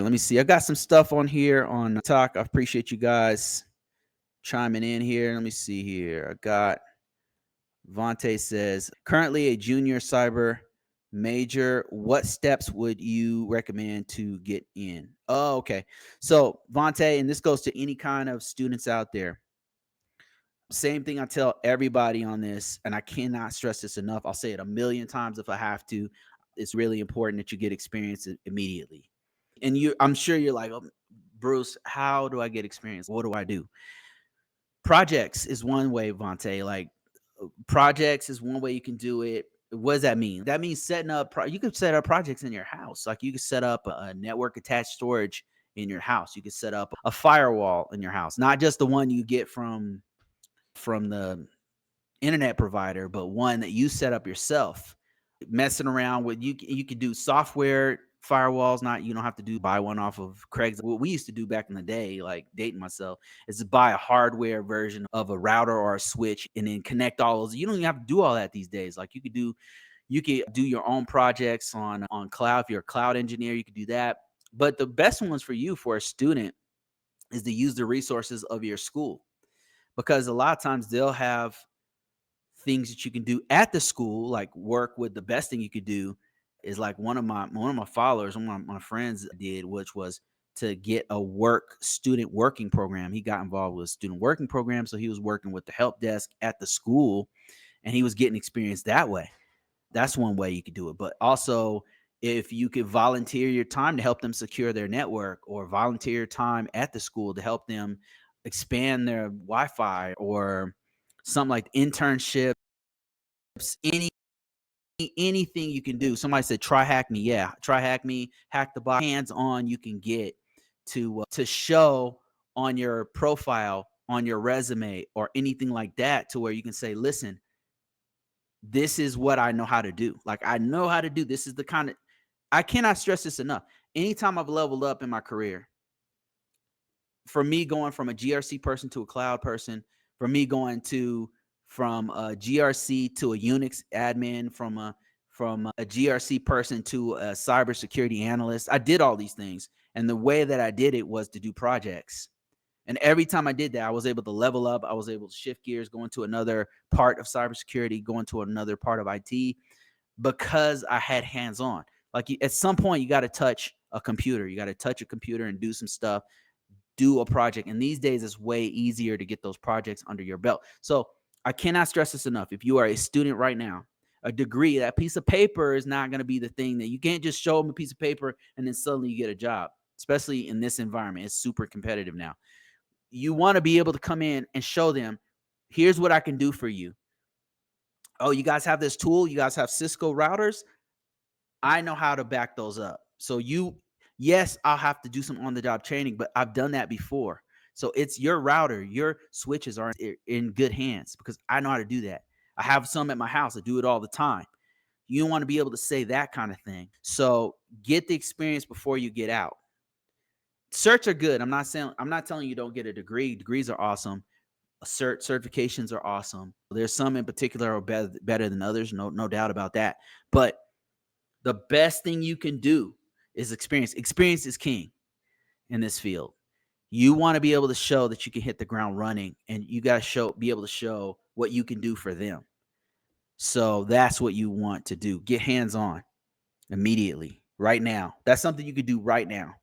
Let me see. I got some stuff on here on talk. I appreciate you guys chiming in here. Let me see here. I got Vontae says, currently a junior cyber major. What steps would you recommend to get in? Oh, okay. So, Vontae, and this goes to any kind of students out there. Same thing I tell everybody on this, and I cannot stress this enough. I'll say it a million times if I have to. It's really important that you get experience immediately. And I'm sure you're like, oh, Bruce, how do I get experience? What do I do? Projects is one way, Vontae. Like projects is one way you can do it. What does that mean? That means setting up. You could set up projects in your house. Like you could set up a network attached storage in your house. You could set up a firewall in your house, not just the one you get from the internet provider, but one that you set up yourself. Messing around with you could do software firewalls. Not you don't have to buy one off of Craigslist. What we used to do back in the day, like dating myself, is to buy a hardware version of a router or a switch and then connect all those. You don't even have to do all that these days. Like you could do your own projects on cloud. If you're a cloud engineer, you could do that. But the best ones for you for a student is to use the resources of your school, because a lot of times they'll have things that you can do at the school, like work with. The best thing you could do is like one of my followers, one of my friends did, which was to get a student working program. He got involved with a student working program, so he was working with the help desk at the school, and he was getting experience that way. That's one way you could do it. But also, if you could volunteer your time to help them secure their network, or volunteer your time at the school to help them expand their Wi-Fi, or something like internships, any anything you can do. Somebody said try hack me. Yeah, try hack me, hack the box. Hands on you can get to show on your profile, on your resume, or anything like that, to where you can say, listen, this is what I know how to do. Like I know how to do. This is the kind of, I cannot stress this enough. Anytime I've leveled up in my career, for me going from a GRC person to a cloud person, for me going from a GRC to a Unix admin, from a GRC person to a cybersecurity analyst. I did all these things, and the way that I did it was to do projects. And every time I did that, I was able to level up. I was able to shift gears, go into another part of cybersecurity, go into another part of IT, because I had hands on. Like at some point, you got to touch a computer. You got to touch a computer and do some stuff, do a project. And these days, it's way easier to get those projects under your belt. So I cannot stress this enough. If you are a student right now, a degree, that piece of paper is not going to be the thing. That you can't just show them a piece of paper and then suddenly you get a job, especially in this environment. It's super competitive now. You want to be able to come in and show them, here's what I can do for you. Oh, you guys have this tool? You guys have Cisco routers? I know how to back those up. So yes, I'll have to do some on the job training, but I've done that before. So it's your router, your switches are in good hands, because I know how to do that. I have some at my house. I do it all the time. You want to be able to say that kind of thing. So get the experience before you get out. Certs are good. I'm not telling you don't get a degree. Degrees are awesome. Certifications are awesome. There's some in particular are better than others. No doubt about that. But the best thing you can do is experience. Experience is king in this field. You want to be able to show that you can hit the ground running, and you got to be able to show what you can do for them. So that's what you want to do. Get hands on immediately, right now. That's something you could do right now.